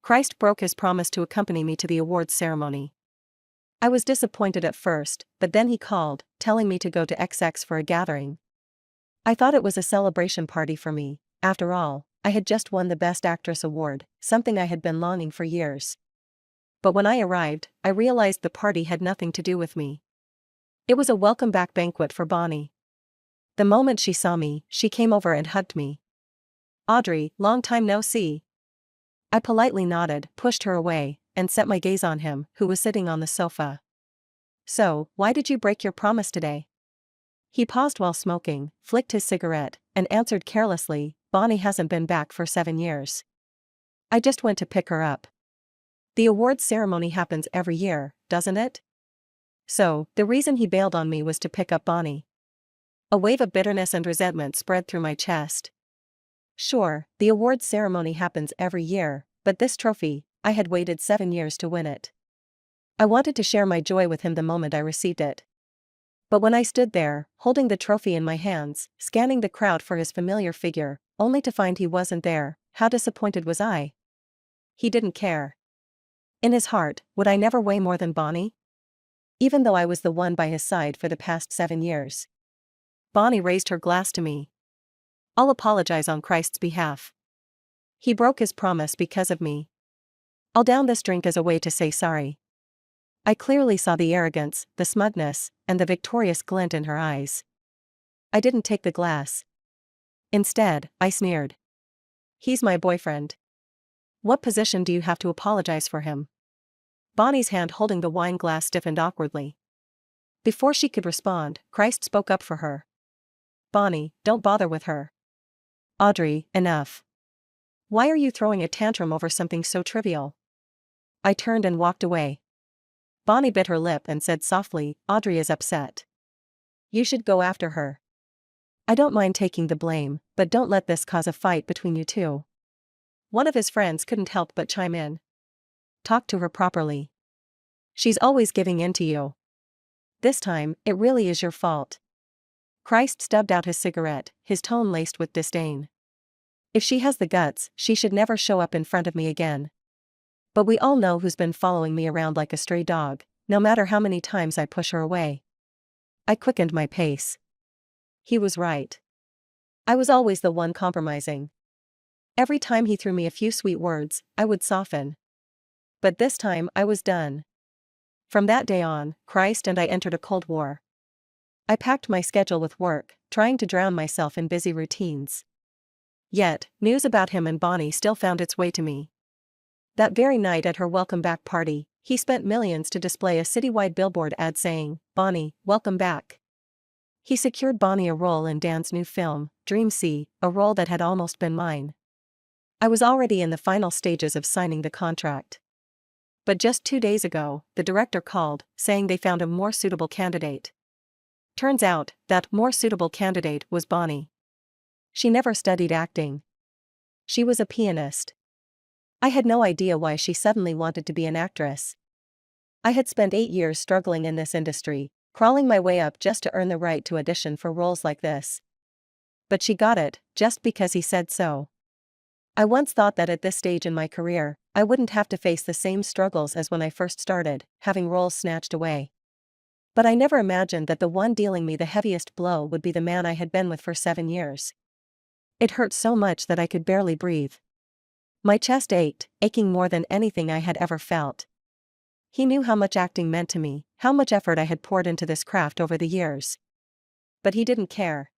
Christ broke his promise to accompany me to the awards ceremony. I was disappointed at first, but then he called, telling me to go to XX for a gathering. I thought it was a celebration party for me. After all, I had just won the Best Actress award, something I had been longing for years. But when I arrived, I realized the party had nothing to do with me. It was a welcome-back banquet for Bonnie. The moment she saw me, she came over and hugged me. "Audrey, long time no see." I politely nodded, pushed her away, and set my gaze on him, who was sitting on the sofa. "So, why did you break your promise today?" He paused while smoking, flicked his cigarette, and answered carelessly, "Bonnie hasn't been back for 7 years. I just went to pick her up." The awards ceremony happens every year, doesn't it? So, the reason he bailed on me was to pick up Bonnie. A wave of bitterness and resentment spread through my chest. Sure, the awards ceremony happens every year, but this trophy, I had waited 7 years to win it. I wanted to share my joy with him the moment I received it. But when I stood there, holding the trophy in my hands, scanning the crowd for his familiar figure, only to find he wasn't there, how disappointed was I? He didn't care. In his heart, would I never weigh more than Bonnie? Even though I was the one by his side for the past 7 years. Bonnie raised her glass to me. "I'll apologize on Christ's behalf. He broke his promise because of me. I'll down this drink as a way to say sorry." I clearly saw the arrogance, the smugness, and the victorious glint in her eyes. I didn't take the glass. Instead, I sneered. "He's my boyfriend. What position do you have to apologize for him?" Bonnie's hand holding the wine glass stiffened awkwardly. Before she could respond, Christ spoke up for her. "Bonnie, don't bother with her. Audrey, enough. Why are you throwing a tantrum over something so trivial?" I turned and walked away. Bonnie bit her lip and said softly, "Audrey is upset. You should go after her. I don't mind taking the blame, but don't let this cause a fight between you two." One of his friends couldn't help but chime in. "Talk to her properly. She's always giving in to you. This time, it really is your fault." Christ stubbed out his cigarette, his tone laced with disdain. "If she has the guts, she should never show up in front of me again. But we all know who's been following me around like a stray dog, no matter how many times I push her away." I quickened my pace. He was right. I was always the one compromising. Every time he threw me a few sweet words, I would soften. But this time I was done. From that day on, Christ and I entered a cold war. I packed my schedule with work, trying to drown myself in busy routines. Yet, news about him and Bonnie still found its way to me. That very night at her welcome-back party, he spent millions to display a citywide billboard ad saying, "Bonnie, welcome back." He secured Bonnie a role in Dan's new film, Dream See, a role that had almost been mine. I was already in the final stages of signing the contract. But just 2 days ago, the director called, saying they found a more suitable candidate. Turns out, that more suitable candidate was Bonnie. She never studied acting. She was a pianist. I had no idea why she suddenly wanted to be an actress. I had spent 8 years struggling in this industry, crawling my way up just to earn the right to audition for roles like this. But she got it, just because he said so. I once thought that at this stage in my career, I wouldn't have to face the same struggles as when I first started, having roles snatched away. But I never imagined that the one dealing me the heaviest blow would be the man I had been with for 7 years. It hurt so much that I could barely breathe. My chest ached, aching more than anything I had ever felt. He knew how much acting meant to me, how much effort I had poured into this craft over the years. But he didn't care.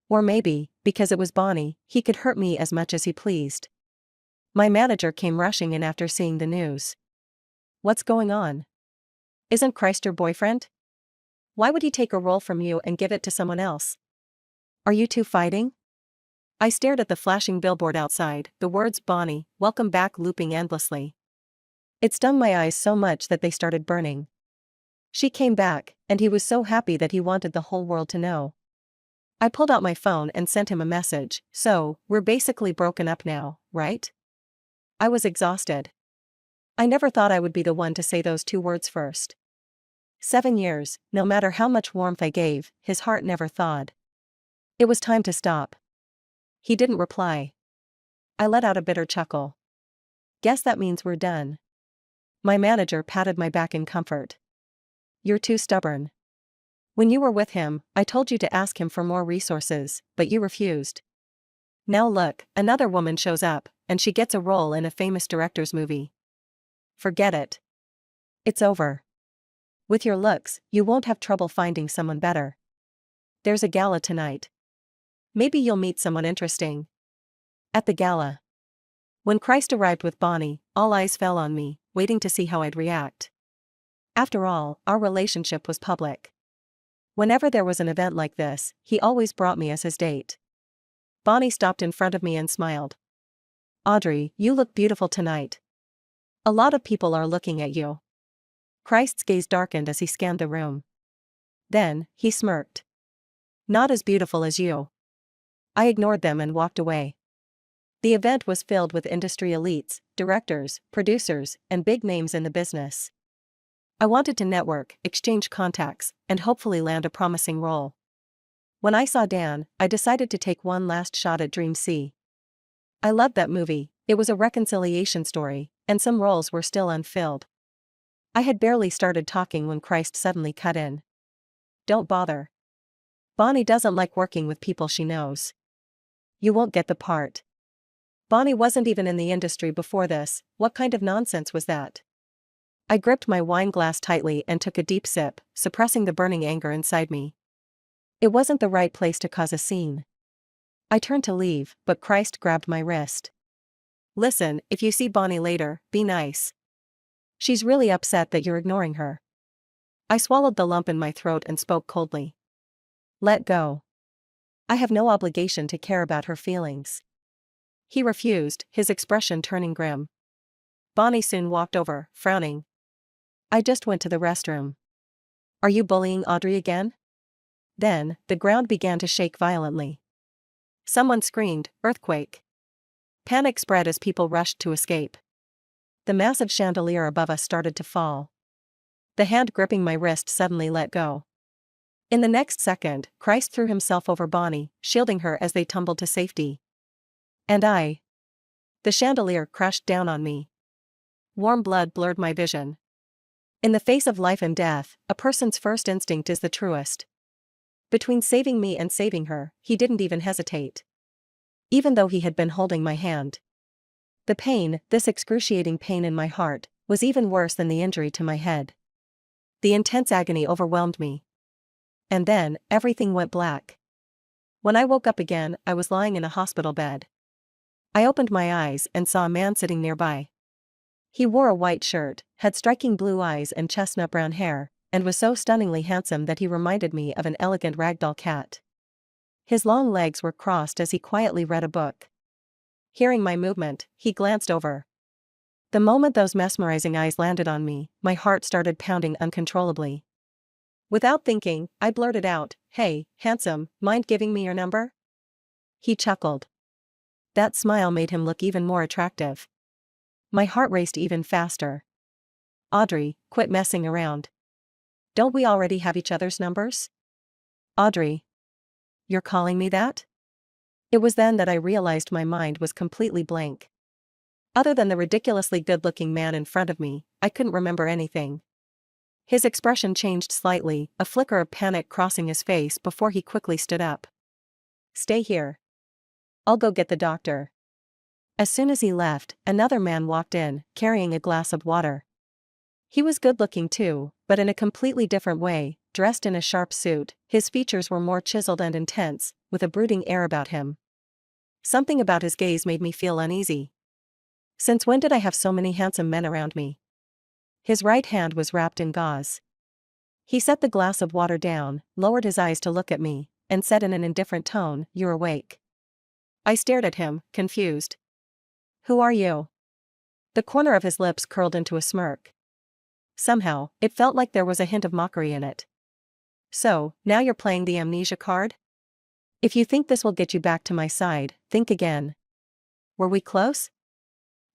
Or maybe, because it was Bonnie, he could hurt me as much as he pleased. My manager came rushing in after seeing the news. "What's going on? Isn't Christ your boyfriend? Why would he take a role from you and give it to someone else? Are you two fighting?" I stared at the flashing billboard outside, the words "Bonnie, welcome back" looping endlessly. It stung my eyes so much that they started burning. She came back, and he was so happy that he wanted the whole world to know. I pulled out my phone and sent him a message. "So, we're basically broken up now, right?" I was exhausted. I never thought I would be the one to say those 2 words first. 7 years, no matter how much warmth I gave, his heart never thawed. It was time to stop. He didn't reply. I let out a bitter chuckle. Guess that means we're done. My manager patted my back in comfort. You're too stubborn. When you were with him, I told you to ask him for more resources, but you refused. Now look, another woman shows up, and she gets a role in a famous director's movie. Forget it. It's over. With your looks, you won't have trouble finding someone better. There's a gala tonight. Maybe you'll meet someone interesting. At the gala. When Christ arrived with Bonnie, all eyes fell on me, waiting to see how I'd react. After all, our relationship was public. Whenever there was an event like this, he always brought me as his date. Bonnie stopped in front of me and smiled. Audrey, you look beautiful tonight. A lot of people are looking at you. Christ's gaze darkened as he scanned the room. Then, he smirked. Not as beautiful as you. I ignored them and walked away. The event was filled with industry elites, directors, producers, and big names in the business. I wanted to network, exchange contacts, and hopefully land a promising role. When I saw Dan, I decided to take one last shot at Dream C. I loved that movie. It was a reconciliation story, and some roles were still unfilled. I had barely started talking when Christ suddenly cut in. Don't bother. Bonnie doesn't like working with people she knows. You won't get the part. Bonnie wasn't even in the industry before this. What kind of nonsense was that? I gripped my wine glass tightly and took a deep sip, suppressing the burning anger inside me. It wasn't the right place to cause a scene. I turned to leave, but Christ grabbed my wrist. Listen, if you see Bonnie later, be nice. She's really upset that you're ignoring her. I swallowed the lump in my throat and spoke coldly. Let go. I have no obligation to care about her feelings. He refused, his expression turning grim. Bonnie soon walked over, frowning. I just went to the restroom. Are you bullying Audrey again? Then, the ground began to shake violently. Someone screamed, earthquake. Panic spread as people rushed to escape. The massive chandelier above us started to fall. The hand gripping my wrist suddenly let go. In the next second, Christ threw himself over Bonnie, shielding her as they tumbled to safety. And the chandelier crashed down on me. Warm blood blurred my vision. In the face of life and death, a person's first instinct is the truest. Between saving me and saving her, he didn't even hesitate. Even though he had been holding my hand. The pain, this excruciating pain in my heart, was even worse than the injury to my head. The intense agony overwhelmed me. And then, everything went black. When I woke up again, I was lying in a hospital bed. I opened my eyes and saw a man sitting nearby. He wore a white shirt, had striking blue eyes and chestnut brown hair, and was so stunningly handsome that he reminded me of an elegant ragdoll cat. His long legs were crossed as he quietly read a book. Hearing my movement, he glanced over. The moment those mesmerizing eyes landed on me, my heart started pounding uncontrollably. Without thinking, I blurted out, "Hey, handsome, mind giving me your number?" He chuckled. That smile made him look even more attractive. My heart raced even faster. Audrey, quit messing around. Don't we already have each other's numbers? Audrey. You're calling me that? It was then that I realized my mind was completely blank. Other than the ridiculously good-looking man in front of me, I couldn't remember anything. His expression changed slightly, a flicker of panic crossing his face before he quickly stood up. Stay here. I'll go get the doctor. As soon as he left, another man walked in, carrying a glass of water. He was good-looking too, but in a completely different way, dressed in a sharp suit. His features were more chiseled and intense, with a brooding air about him. Something about his gaze made me feel uneasy. Since when did I have so many handsome men around me? His right hand was wrapped in gauze. He set the glass of water down, lowered his eyes to look at me, and said in an indifferent tone, "You're awake." I stared at him, confused. Who are you? The corner of his lips curled into a smirk. Somehow, it felt like there was a hint of mockery in it. So, now you're playing the amnesia card? If you think this will get you back to my side, think again. Were we close?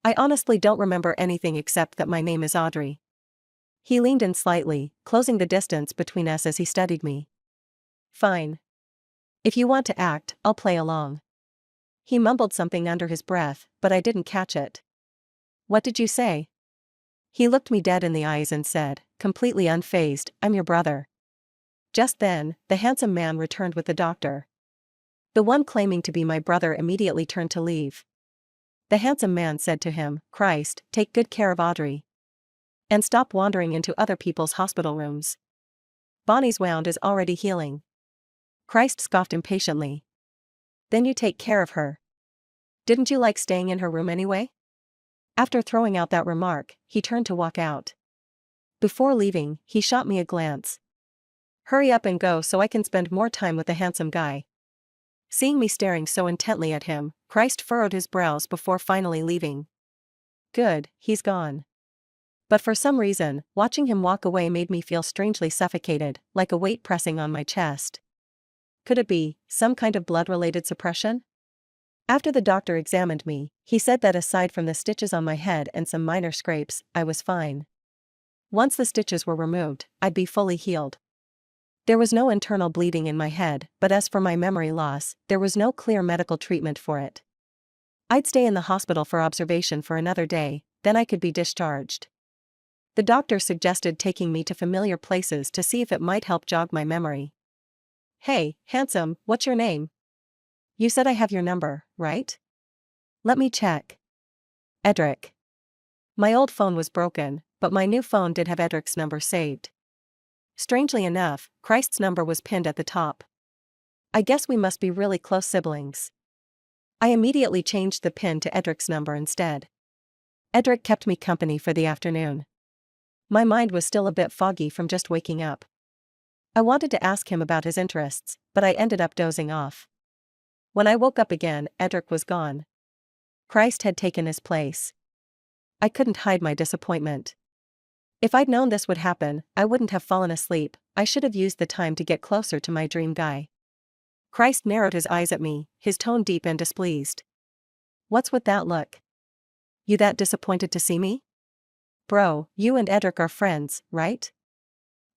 I honestly don't remember anything except that my name is Audrey. He leaned in slightly, closing the distance between us as he studied me. Fine. If you want to act, I'll play along. He mumbled something under his breath, but I didn't catch it. What did you say? He looked me dead in the eyes and said, completely unfazed, I'm your brother. Just then, the handsome man returned with the doctor. The one claiming to be my brother immediately turned to leave. The handsome man said to him, Christ, take good care of Audrey. And stop wandering into other people's hospital rooms. Bonnie's wound is already healing. Christ scoffed impatiently. Then you take care of her. Didn't you like staying in her room anyway? After throwing out that remark, he turned to walk out. Before leaving, he shot me a glance. Hurry up and go so I can spend more time with the handsome guy. Seeing me staring so intently at him, Christ furrowed his brows before finally leaving. Good, he's gone. But for some reason, watching him walk away made me feel strangely suffocated, like a weight pressing on my chest. Could it be some kind of blood-related suppression? After the doctor examined me, he said that aside from the stitches on my head and some minor scrapes, I was fine. Once the stitches were removed, I'd be fully healed. There was no internal bleeding in my head, but as for my memory loss, there was no clear medical treatment for it. I'd stay in the hospital for observation for another day, then I could be discharged. The doctor suggested taking me to familiar places to see if it might help jog my memory. Hey, handsome, what's your name? You said I have your number, right? Let me check. Edric. My old phone was broken, but my new phone did have Edric's number saved. Strangely enough, Christ's number was pinned at the top. I guess we must be really close siblings. I immediately changed the pin to Edric's number instead. Edric kept me company for the afternoon. My mind was still a bit foggy from just waking up. I wanted to ask him about his interests, but I ended up dozing off. When I woke up again, Edric was gone. Christ had taken his place. I couldn't hide my disappointment. If I'd known this would happen, I wouldn't have fallen asleep. I should have used the time to get closer to my dream guy. Christ narrowed his eyes at me, his tone deep and displeased. What's with that look? You that disappointed to see me? Bro, you and Edric are friends, right?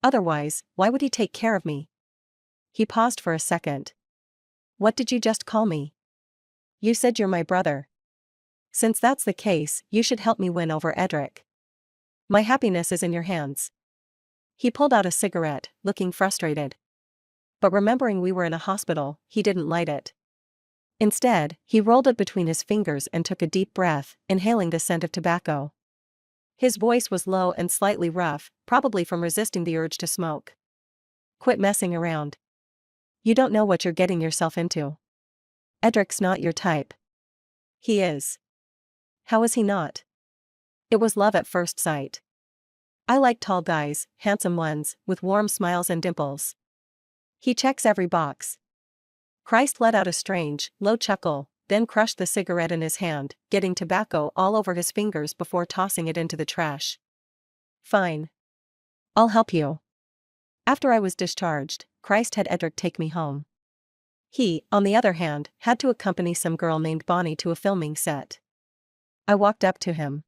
Otherwise, why would he take care of me? He paused for a second. What did you just call me? You said you're my brother. Since that's the case, you should help me win over Edric. My happiness is in your hands. He pulled out a cigarette, looking frustrated. But remembering we were in a hospital, he didn't light it. Instead, he rolled it between his fingers and took a deep breath, inhaling the scent of tobacco. His voice was low and slightly rough, probably from resisting the urge to smoke. Quit messing around. You don't know what you're getting yourself into. Edric's not your type. He is. How is he not? It was love at first sight. I like tall guys, handsome ones, with warm smiles and dimples. He checks every box. Christ let out a strange, low chuckle, then crushed the cigarette in his hand, getting tobacco all over his fingers before tossing it into the trash. Fine. I'll help you. After I was discharged, Christ had Edric take me home. He, on the other hand, had to accompany some girl named Bonnie to a filming set. I walked up to him.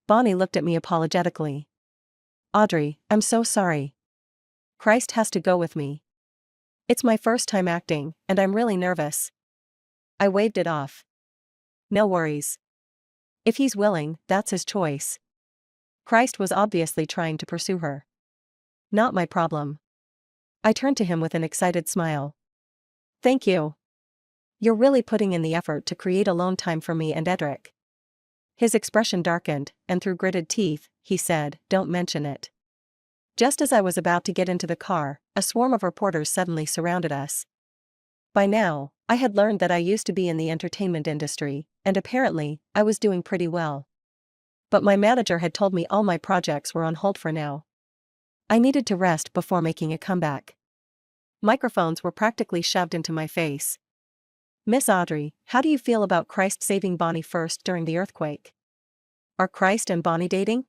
Bonnie looked at me apologetically. Audrey, I'm so sorry. Christ has to go with me. It's my first time acting, and I'm really nervous. I waved it off. No worries. If he's willing, that's his choice. Christ was obviously trying to pursue her. Not my problem. I turned to him with an excited smile. Thank you. You're really putting in the effort to create alone time for me and Edric. His expression darkened, and through gritted teeth, he said, Don't mention it. Just as I was about to get into the car, a swarm of reporters suddenly surrounded us. By now, I had learned that I used to be in the entertainment industry, and apparently, I was doing pretty well. But my manager had told me all my projects were on hold for now. I needed to rest before making a comeback. Microphones were practically shoved into my face. Miss Audrey, how do you feel about Christ saving Bonnie first during the earthquake? Are Christ and Bonnie dating?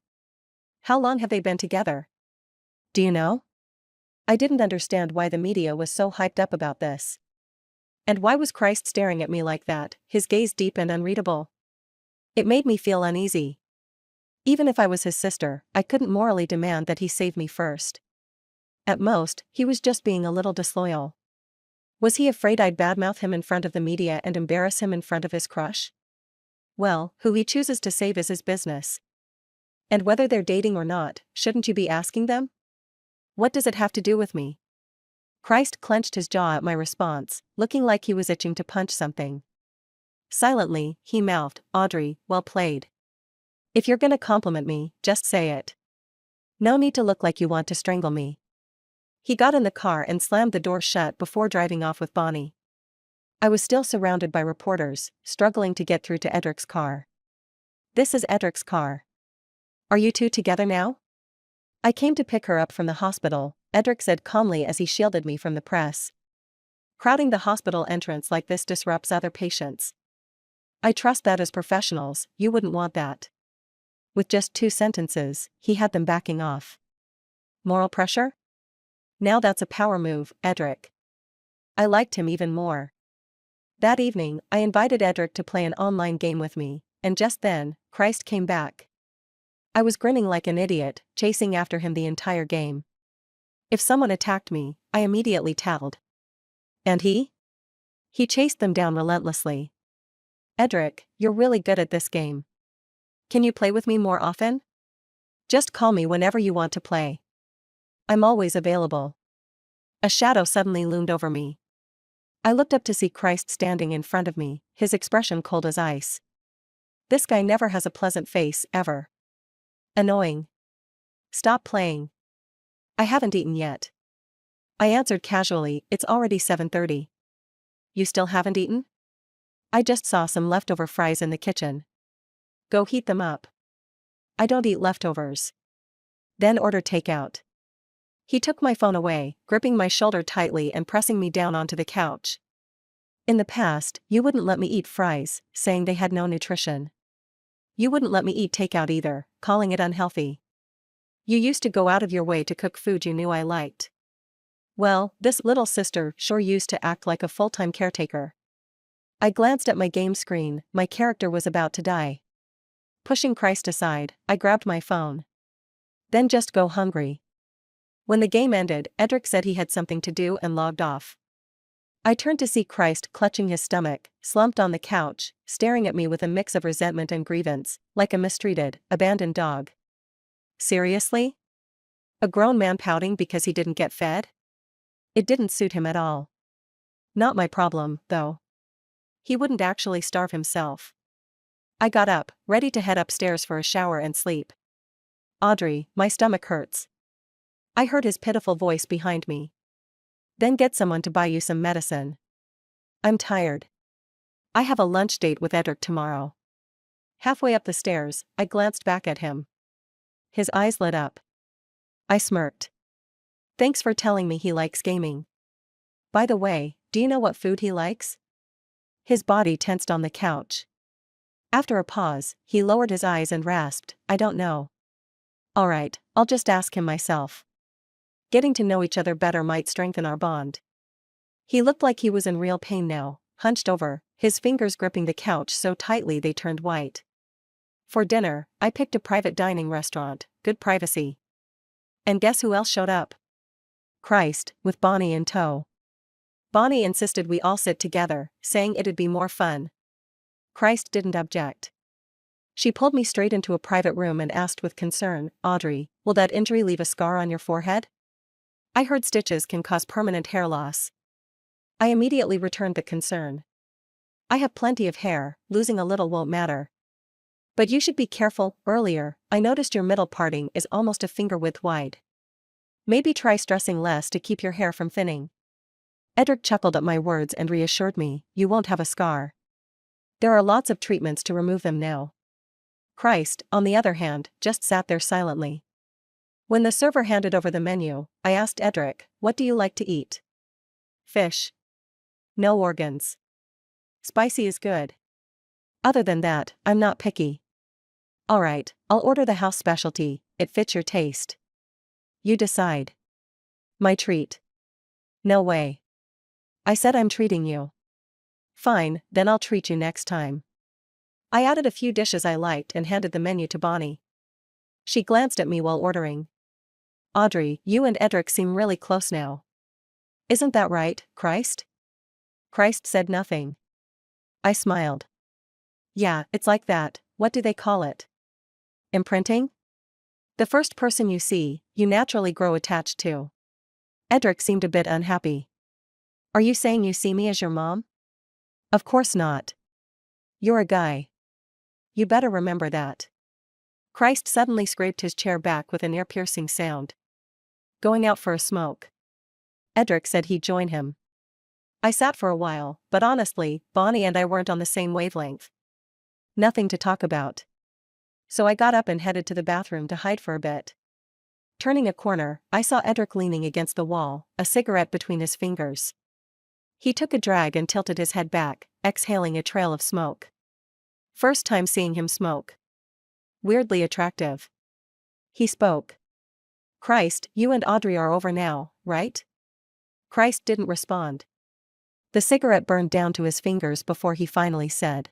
How long have they been together? Do you know? I didn't understand why the media was so hyped up about this. And why was Christ staring at me like that, his gaze deep and unreadable? It made me feel uneasy. Even if I was his sister, I couldn't morally demand that he save me first. At most, he was just being a little disloyal. Was he afraid I'd badmouth him in front of the media and embarrass him in front of his crush? Well, who he chooses to save is his business. And whether they're dating or not, shouldn't you be asking them? What does it have to do with me? Christ clenched his jaw at my response, looking like he was itching to punch something. Silently, he mouthed, "Audrey, well played. If you're gonna compliment me, just say it. No need to look like you want to strangle me." He got in the car and slammed the door shut before driving off with Bonnie. I was still surrounded by reporters, struggling to get through to Edric's car. "This is Edric's car. Are you two together now?" "I came to pick her up from the hospital," Edric said calmly as he shielded me from the press. "Crowding the hospital entrance like this disrupts other patients. I trust that as professionals, you wouldn't want that." With just 2 sentences, he had them backing off. Moral pressure? Now that's a power move, Edric. I liked him even more. That evening, I invited Edric to play an online game with me, and just then, Christ came back. I was grinning like an idiot, chasing after him the entire game. If someone attacked me, I immediately tackled. And he? He chased them down relentlessly. "Edric, you're really good at this game. Can you play with me more often? Just call me whenever you want to play. I'm always available." A shadow suddenly loomed over me. I looked up to see Christ standing in front of me, his expression cold as ice. This guy never has a pleasant face, ever. Annoying. "Stop playing. I haven't eaten yet." I answered casually, "It's already 7:30. You still haven't eaten?" "I just saw some leftover fries in the kitchen." "Go heat them up." "I don't eat leftovers." "Then order takeout." He took my phone away, gripping my shoulder tightly and pressing me down onto the couch. "In the past, you wouldn't let me eat fries, saying they had no nutrition. You wouldn't let me eat takeout either, calling it unhealthy. You used to go out of your way to cook food you knew I liked. Well, this little sister sure used to act like a full-time caretaker." I glanced at my game screen, my character was about to die. Pushing Christ aside, I grabbed my phone. "Then just go hungry." When the game ended, Edric said he had something to do and logged off. I turned to see Christ clutching his stomach, slumped on the couch, staring at me with a mix of resentment and grievance, like a mistreated, abandoned dog. Seriously? A grown man pouting because he didn't get fed? It didn't suit him at all. Not my problem, though. He wouldn't actually starve himself. I got up, ready to head upstairs for a shower and sleep. "Audrey, my stomach hurts." I heard his pitiful voice behind me. "Then get someone to buy you some medicine." "I'm tired. I have a lunch date with Edric tomorrow." Halfway up the stairs, I glanced back at him. His eyes lit up. I smirked. "Thanks for telling me he likes gaming. By the way, do you know what food he likes?" His body tensed on the couch. After a pause, he lowered his eyes and rasped, "I don't know." "All right, I'll just ask him myself. Getting to know each other better might strengthen our bond." He looked like he was in real pain now, hunched over, his fingers gripping the couch so tightly they turned white. For dinner, I picked a private dining restaurant, good privacy. And guess who else showed up? Christ, with Bonnie in tow. Bonnie insisted we all sit together, saying it'd be more fun. Christ didn't object. She pulled me straight into a private room and asked with concern, "Audrey, will that injury leave a scar on your forehead? I heard stitches can cause permanent hair loss." I immediately returned the concern. "I have plenty of hair, losing a little won't matter. But you should be careful. Earlier, I noticed your middle parting is almost a finger width wide. Maybe try stressing less to keep your hair from thinning." Edric chuckled at my words and reassured me, "You won't have a scar. There are lots of treatments to remove them now." Christ, on the other hand, just sat there silently. When the server handed over the menu, I asked Edric, "What do you like to eat?" "Fish. No organs. Spicy is good. Other than that, I'm not picky." "Alright, I'll order the house specialty, it fits your taste. You decide." "My treat." "No way. I said I'm treating you." "Fine, then I'll treat you next time." I added a few dishes I liked and handed the menu to Bonnie. She glanced at me while ordering. "Audrey, you and Edric seem really close now. Isn't that right, Christ?" Christ said nothing. I smiled. Yeah, it's like that. What do they call it? Imprinting? The first person you see, you naturally grow attached to. Edric seemed a bit unhappy. Are you saying you see me as your mom? Of course not. You're a guy. You better remember that. Christ suddenly scraped his chair back with an ear-piercing sound. Going out for a smoke. Edric said he'd join him. I sat for a while, but honestly, Bonnie and I weren't on the same wavelength. Nothing to talk about. So I got up and headed to the bathroom to hide for a bit. Turning a corner, I saw Edric leaning against the wall, a cigarette between his fingers. He took a drag and tilted his head back, exhaling a trail of smoke. First time seeing him smoke. Weirdly attractive. He spoke. Christ, you and Audrey are over now, right? Christ didn't respond. The cigarette burned down to his fingers before he finally said.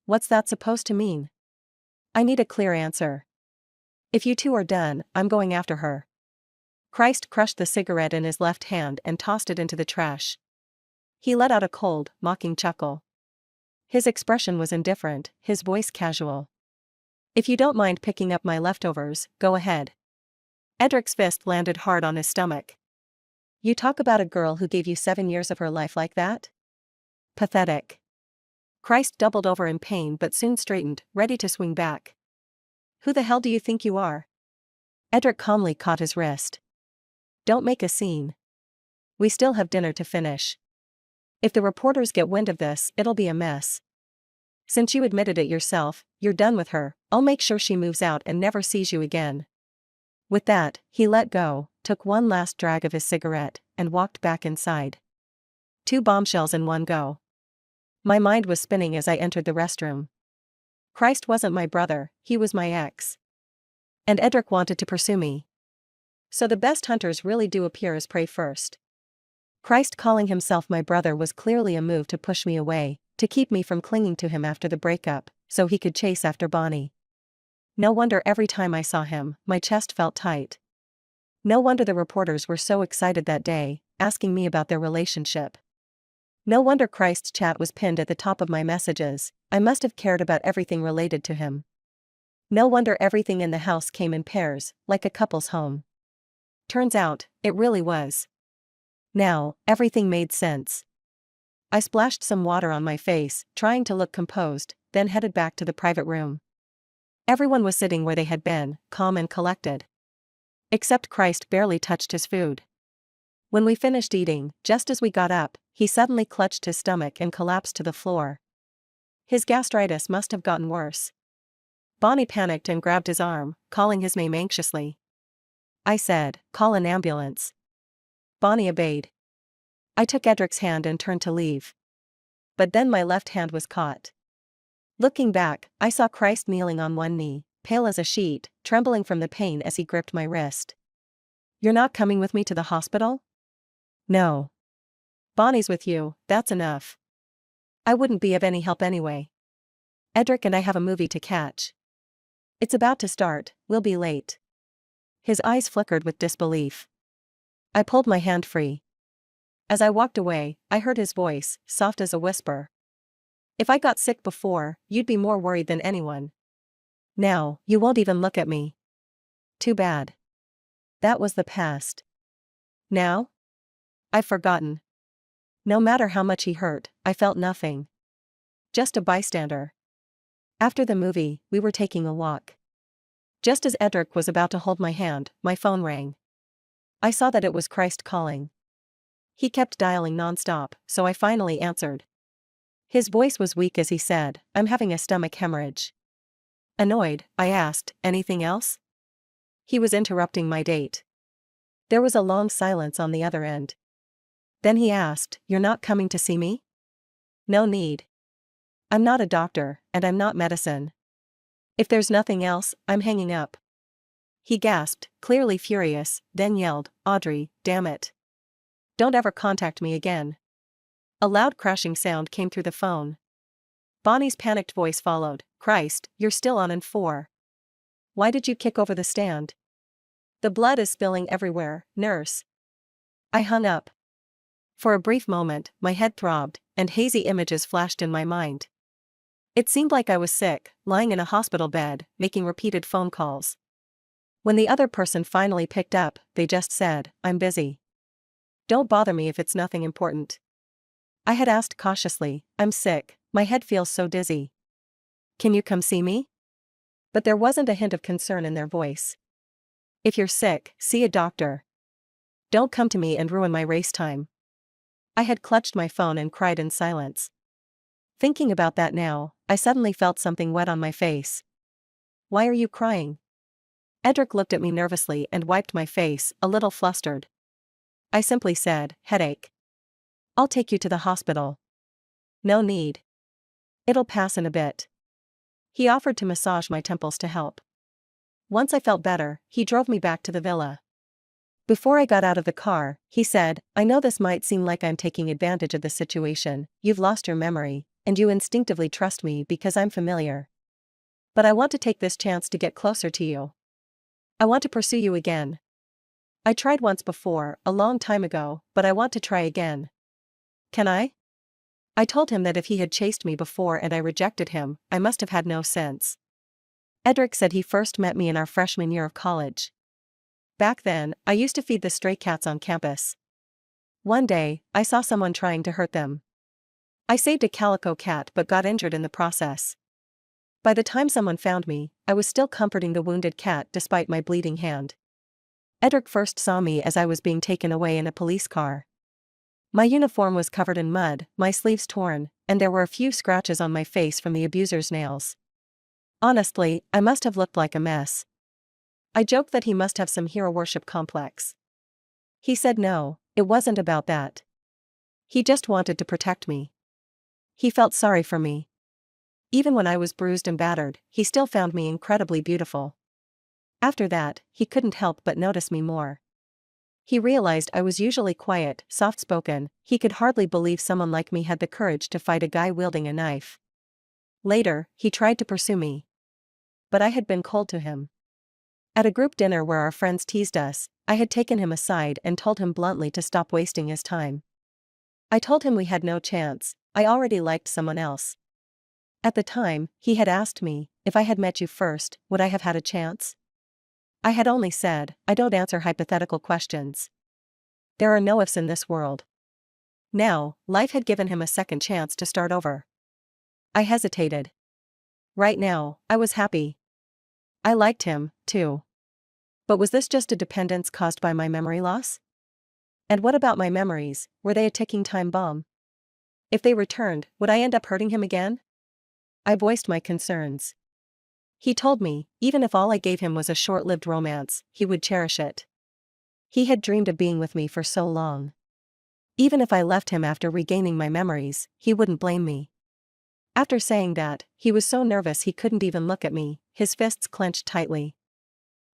What's that supposed to mean? I need a clear answer. If you two are done, I'm going after her. Christ crushed the cigarette in his left hand and tossed it into the trash. He let out a cold, mocking chuckle. His expression was indifferent, his voice casual. If you don't mind picking up my leftovers, go ahead. Edric's fist landed hard on his stomach. You talk about a girl who gave you 7 years of her life like that? Pathetic. Christ doubled over in pain but soon straightened, ready to swing back. Who the hell do you think you are? Edric calmly caught his wrist. Don't make a scene. We still have dinner to finish. If the reporters get wind of this, it'll be a mess. Since you admitted it yourself, you're done with her. I'll make sure she moves out and never sees you again. With that, he let go, took one last drag of his cigarette, and walked back inside. 2 bombshells in one go. My mind was spinning as I entered the restroom. Christ wasn't my brother, he was my ex. And Edric wanted to pursue me. So the best hunters really do appear as prey first. Christ calling himself my brother was clearly a move to push me away, to keep me from clinging to him after the breakup, so he could chase after Bonnie. No wonder every time I saw him, my chest felt tight. No wonder the reporters were so excited that day, asking me about their relationship. No wonder Christ's chat was pinned at the top of my messages. I must have cared about everything related to him. No wonder everything in the house came in pairs, like a couple's home. Turns out, it really was. Now, everything made sense. I splashed some water on my face, trying to look composed, then headed back to the private room. Everyone was sitting where they had been, calm and collected. Except Christ barely touched his food. When we finished eating, just as we got up, he suddenly clutched his stomach and collapsed to the floor. His gastritis must have gotten worse. Bonnie panicked and grabbed his arm, calling his name anxiously. I said, call an ambulance. Bonnie obeyed. I took Edric's hand and turned to leave. But then my left hand was caught. Looking back, I saw Christ kneeling on one knee, pale as a sheet, trembling from the pain as he gripped my wrist. You're not coming with me to the hospital? No. Bonnie's with you, that's enough. I wouldn't be of any help anyway. Edric and I have a movie to catch. It's about to start, we'll be late. His eyes flickered with disbelief. I pulled my hand free. As I walked away, I heard his voice, soft as a whisper. If I got sick before, you'd be more worried than anyone. Now, you won't even look at me. Too bad. That was the past. Now? I've forgotten. No matter how much he hurt, I felt nothing. Just a bystander. After the movie, we were taking a walk. Just as Edric was about to hold my hand, my phone rang. I saw that it was Christ calling. He kept dialing nonstop, so I finally answered. His voice was weak as he said, I'm having a stomach hemorrhage. Annoyed, I asked, anything else? He was interrupting my date. There was a long silence on the other end. Then he asked, you're not coming to see me? No need. I'm not a doctor, and I'm not medicine. If there's nothing else, I'm hanging up. He gasped, clearly furious, then yelled, Audrey, damn it. Don't ever contact me again. A loud crashing sound came through the phone. Bonnie's panicked voice followed, Christ, you're still on and 4. Why did you kick over the stand? The blood is spilling everywhere, nurse. I hung up. For a brief moment, my head throbbed, and hazy images flashed in my mind. It seemed like I was sick, lying in a hospital bed, making repeated phone calls. When the other person finally picked up, they just said, "I'm busy. Don't bother me if it's nothing important." I had asked cautiously, "I'm sick, my head feels so dizzy. Can you come see me?" But there wasn't a hint of concern in their voice. "If you're sick, see a doctor. Don't come to me and ruin my race time." I had clutched my phone and cried in silence. Thinking about that now, I suddenly felt something wet on my face. "Why are you crying?" Edric looked at me nervously and wiped my face, a little flustered. I simply said, "Headache. I'll take you to the hospital." "No need. It'll pass in a bit." He offered to massage my temples to help. Once I felt better, he drove me back to the villa. Before I got out of the car, he said, "I know this might seem like I'm taking advantage of the situation, you've lost your memory, and you instinctively trust me because I'm familiar. But I want to take this chance to get closer to you. I want to pursue you again. I tried once before, a long time ago, but I want to try again. Can I?" I told him that if he had chased me before and I rejected him, I must have had no sense. Edric said he first met me in our freshman year of college. Back then, I used to feed the stray cats on campus. One day, I saw someone trying to hurt them. I saved a calico cat but got injured in the process. By the time someone found me, I was still comforting the wounded cat despite my bleeding hand. Edric first saw me as I was being taken away in a police car. My uniform was covered in mud, my sleeves torn, and there were a few scratches on my face from the abuser's nails. Honestly, I must have looked like a mess. I joked that he must have some hero worship complex. He said no, it wasn't about that. He just wanted to protect me. He felt sorry for me. Even when I was bruised and battered, he still found me incredibly beautiful. After that, he couldn't help but notice me more. He realized I was usually quiet, soft-spoken, he could hardly believe someone like me had the courage to fight a guy wielding a knife. Later, he tried to pursue me. But I had been cold to him. At a group dinner where our friends teased us, I had taken him aside and told him bluntly to stop wasting his time. I told him we had no chance, I already liked someone else. At the time, he had asked me, if I had met you first, would I have had a chance? I had only said, I don't answer hypothetical questions. There are no ifs in this world. Now, life had given him a second chance to start over. I hesitated. Right now, I was happy. I liked him, too. But was this just a dependence caused by my memory loss? And what about my memories, were they a ticking time bomb? If they returned, would I end up hurting him again? I voiced my concerns. He told me, even if all I gave him was a short-lived romance, he would cherish it. He had dreamed of being with me for so long. Even if I left him after regaining my memories, he wouldn't blame me. After saying that, he was so nervous he couldn't even look at me, his fists clenched tightly.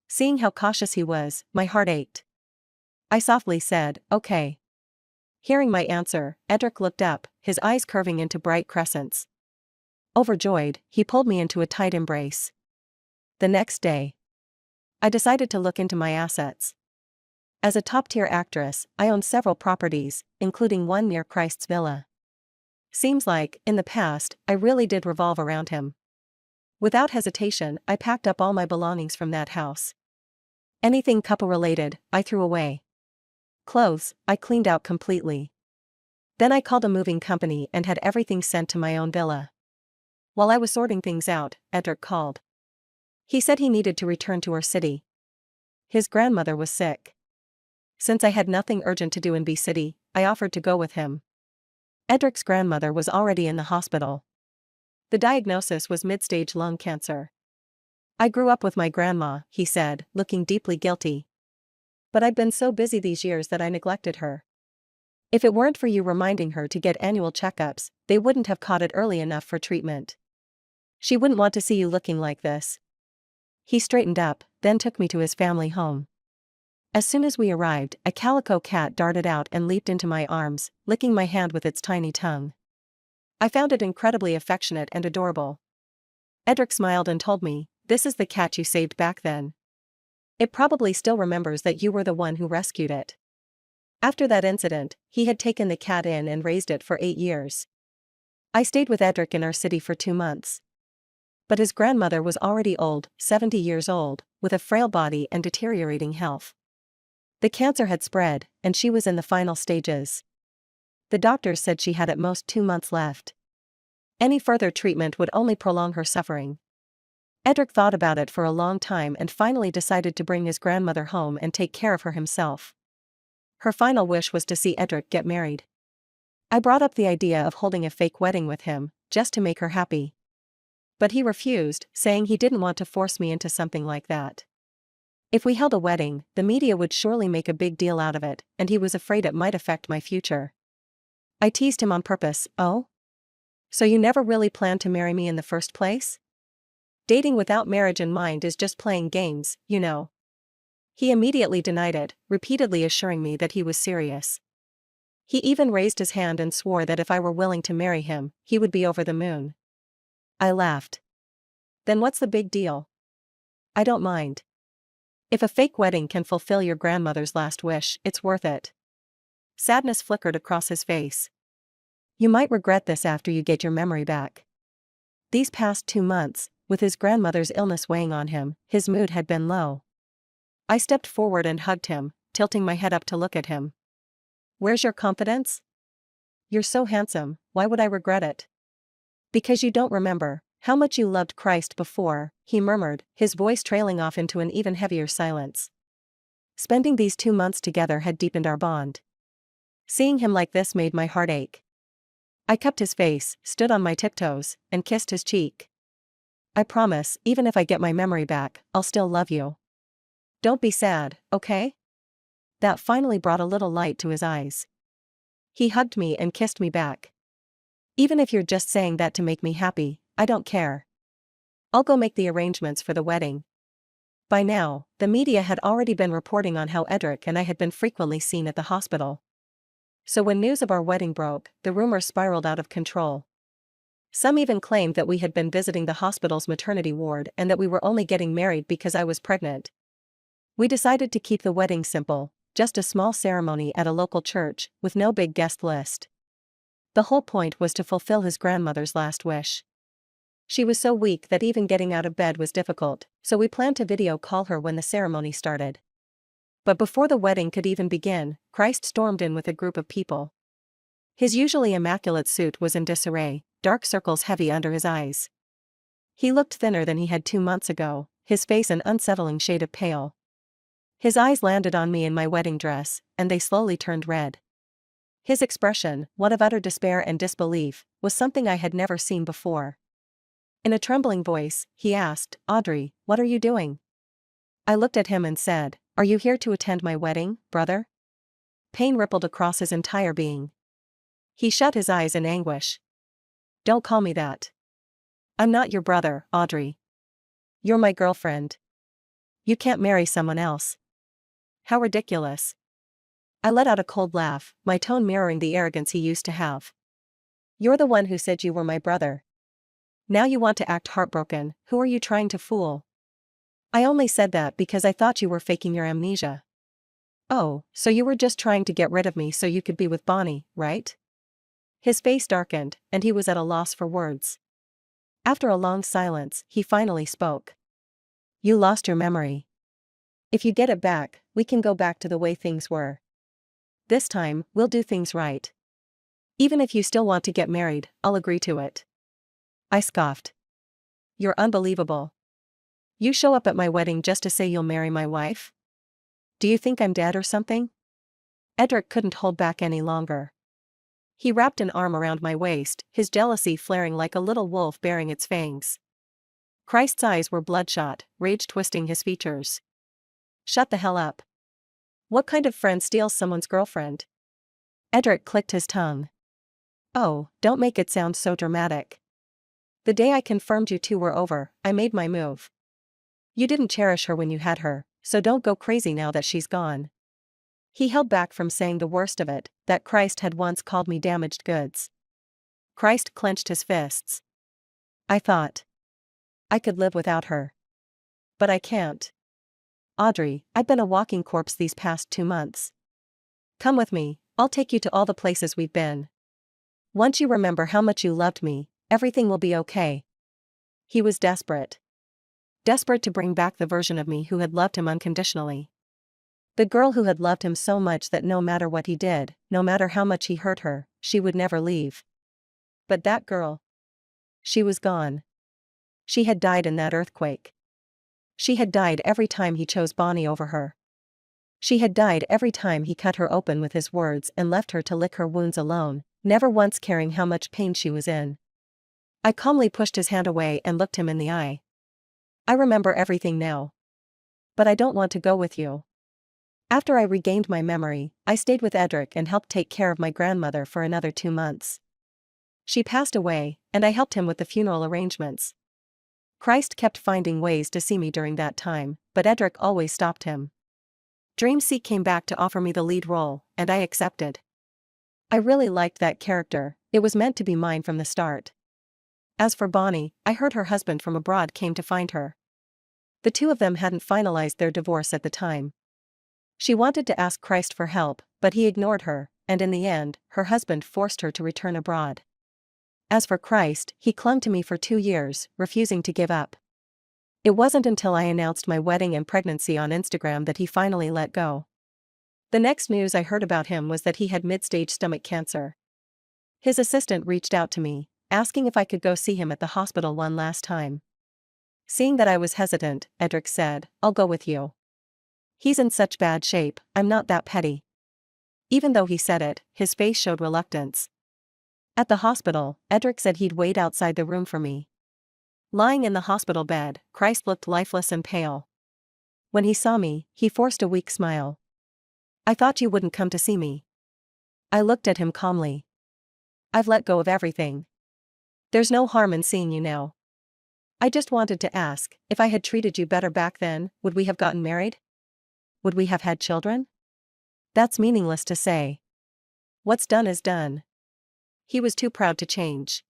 Seeing how cautious he was, my heart ached. I softly said, "Okay." Hearing my answer, Edric looked up, his eyes curving into bright crescents. Overjoyed, he pulled me into a tight embrace. The next day, I decided to look into my assets. As a top-tier actress, I own several properties, including one near Christ's Villa. Seems like, in the past, I really did revolve around him. Without hesitation, I packed up all my belongings from that house. Anything couple-related, I threw away. Clothes, I cleaned out completely. Then I called a moving company and had everything sent to my own villa. While I was sorting things out, Edric called. He said he needed to return to our city. His grandmother was sick. Since I had nothing urgent to do in B City, I offered to go with him. Edric's grandmother was already in the hospital. The diagnosis was mid-stage lung cancer. I grew up with my grandma, he said, looking deeply guilty. But I've been so busy these years that I neglected her. If it weren't for you reminding her to get annual checkups, they wouldn't have caught it early enough for treatment. She wouldn't want to see you looking like this. He straightened up, then took me to his family home. As soon as we arrived, a calico cat darted out and leaped into my arms, licking my hand with its tiny tongue. I found it incredibly affectionate and adorable. Edric smiled and told me, "This is the cat you saved back then. It probably still remembers that you were the one who rescued it." After that incident, he had taken the cat in and raised it for 8 years. I stayed with Edric in our city for 2 months. But his grandmother was already old, 70 years old, with a frail body and deteriorating health. The cancer had spread, and she was in the final stages. The doctors said she had at most 2 months left. Any further treatment would only prolong her suffering. Edric thought about it for a long time and finally decided to bring his grandmother home and take care of her himself. Her final wish was to see Edric get married. I brought up the idea of holding a fake wedding with him, just to make her happy. But he refused, saying he didn't want to force me into something like that. If we held a wedding, the media would surely make a big deal out of it, and he was afraid it might affect my future. I teased him on purpose. "Oh? So you never really planned to marry me in the first place? Dating without marriage in mind is just playing games, you know." He immediately denied it, repeatedly assuring me that he was serious. He even raised his hand and swore that if I were willing to marry him, he would be over the moon. I laughed. "Then what's the big deal? I don't mind. If a fake wedding can fulfill your grandmother's last wish, it's worth it." Sadness flickered across his face. "You might regret this after you get your memory back." These past 2 months, with his grandmother's illness weighing on him, his mood had been low. I stepped forward and hugged him, tilting my head up to look at him. "Where's your confidence? You're so handsome, why would I regret it?" "Because you don't remember how much you loved Christ before," he murmured, his voice trailing off into an even heavier silence. Spending these 2 months together had deepened our bond. Seeing him like this made my heart ache. I cupped his face, stood on my tiptoes, and kissed his cheek. "I promise, even if I get my memory back, I'll still love you. Don't be sad, okay?" That finally brought a little light to his eyes. He hugged me and kissed me back. "Even if you're just saying that to make me happy, I don't care. I'll go make the arrangements for the wedding." By now, the media had already been reporting on how Edric and I had been frequently seen at the hospital. So when news of our wedding broke, the rumors spiraled out of control. Some even claimed that we had been visiting the hospital's maternity ward and that we were only getting married because I was pregnant. We decided to keep the wedding simple, just a small ceremony at a local church, with no big guest list. The whole point was to fulfill his grandmother's last wish. She was so weak that even getting out of bed was difficult, so we planned to video call her when the ceremony started. But before the wedding could even begin, Christ stormed in with a group of people. His usually immaculate suit was in disarray, dark circles heavy under his eyes. He looked thinner than he had 2 months ago, his face an unsettling shade of pale. His eyes landed on me in my wedding dress, and they slowly turned red. His expression, one of utter despair and disbelief, was something I had never seen before. In a trembling voice, he asked, "Audrey, what are you doing?" I looked at him and said, "Are you here to attend my wedding, brother?" Pain rippled across his entire being. He shut his eyes in anguish. "Don't call me that. I'm not your brother, Audrey. You're my girlfriend. You can't marry someone else." How ridiculous. I let out a cold laugh, my tone mirroring the arrogance he used to have. "You're the one who said you were my brother. Now you want to act heartbroken. Who are you trying to fool?" "I only said that because I thought you were faking your amnesia." "Oh, so you were just trying to get rid of me so you could be with Bonnie, right?" His face darkened, and he was at a loss for words. After a long silence, he finally spoke. "You lost your memory. If you get it back, we can go back to the way things were. This time, we'll do things right. Even if you still want to get married, I'll agree to it." I scoffed. "You're unbelievable. You show up at my wedding just to say you'll marry my wife? Do you think I'm dead or something?" Edric couldn't hold back any longer. He wrapped an arm around my waist, his jealousy flaring like a little wolf baring its fangs. Christ's eyes were bloodshot, rage twisting his features. "Shut the hell up. What kind of friend steals someone's girlfriend?" Edric clicked his tongue. "Oh, don't make it sound so dramatic. The day I confirmed you two were over, I made my move. You didn't cherish her when you had her, so don't go crazy now that she's gone." He held back from saying the worst of it, that Christ had once called me damaged goods. Christ clenched his fists. I thought I could live without her. But I can't. Audrey, I've been a walking corpse these past 2 months. Come with me, I'll take you to all the places we've been. Once you remember how much you loved me, everything will be okay. He was desperate. Desperate to bring back the version of me who had loved him unconditionally. The girl who had loved him so much that no matter what he did, no matter how much he hurt her, she would never leave. But that girl. She was gone. She had died in that earthquake. She had died every time he chose Bonnie over her. She had died every time he cut her open with his words and left her to lick her wounds alone, never once caring how much pain she was in. I calmly pushed his hand away and looked him in the eye. I remember everything now. But I don't want to go with you. After I regained my memory, I stayed with Edric and helped take care of my grandmother for another 2 months. She passed away, and I helped him with the funeral arrangements. Christ kept finding ways to see me during that time, but Edric always stopped him. Dreamseek came back to offer me the lead role, and I accepted. I really liked that character, it was meant to be mine from the start. As for Bonnie, I heard her husband from abroad came to find her. The two of them hadn't finalized their divorce at the time. She wanted to ask Christ for help, but he ignored her, and in the end, her husband forced her to return abroad. As for Christ, he clung to me for 2 years, refusing to give up. It wasn't until I announced my wedding and pregnancy on Instagram that he finally let go. The next news I heard about him was that he had mid-stage stomach cancer. His assistant reached out to me, asking if I could go see him at the hospital one last time. Seeing that I was hesitant, Edric said, "I'll go with you. He's in such bad shape, I'm not that petty." Even though he said it, his face showed reluctance. At the hospital, Edric said he'd wait outside the room for me. Lying in the hospital bed, Christ looked lifeless and pale. When he saw me, he forced a weak smile. "I thought you wouldn't come to see me." I looked at him calmly. "I've let go of everything. There's no harm in seeing you now. I just wanted to ask, if I had treated you better back then, would we have gotten married? Would we have had children? That's meaningless to say. What's done is done." He was too proud to change.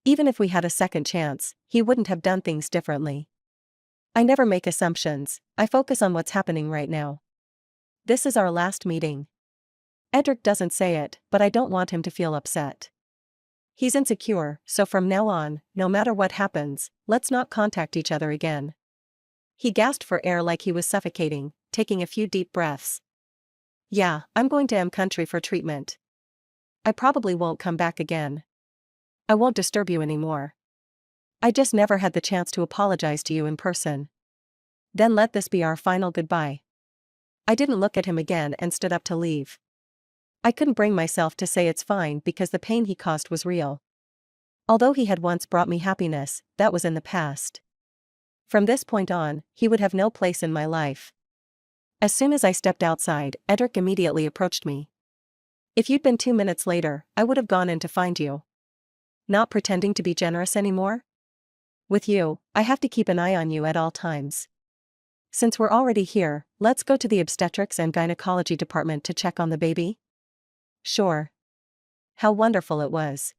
Even if we had a second chance, he wouldn't have done things differently. I never make assumptions, I focus on what's happening right now. This is our last meeting. Edric doesn't say it, but I don't want him to feel upset. He's insecure, so from now on, no matter what happens, let's not contact each other again. He gasped for air like he was suffocating, taking a few deep breaths. "Yeah, I'm going to country for treatment. I probably won't come back again. I won't disturb you anymore. I just never had the chance to apologize to you in person. Then let this be our final goodbye." I didn't look at him again and stood up to leave. I couldn't bring myself to say it's fine because the pain he caused was real. Although he had once brought me happiness, that was in the past. From this point on, he would have no place in my life. As soon as I stepped outside, Edric immediately approached me. "If you'd been 2 minutes later, I would have gone in to find you. Not pretending to be generous anymore? With you, I have to keep an eye on you at all times. Since we're already here, let's go to the obstetrics and gynecology department to check on the baby?" Sure. How wonderful it was.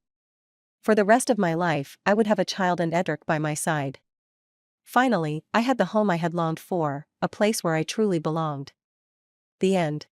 For the rest of my life, I would have a child and Edric by my side. Finally, I had the home I had longed for, a place where I truly belonged. The end.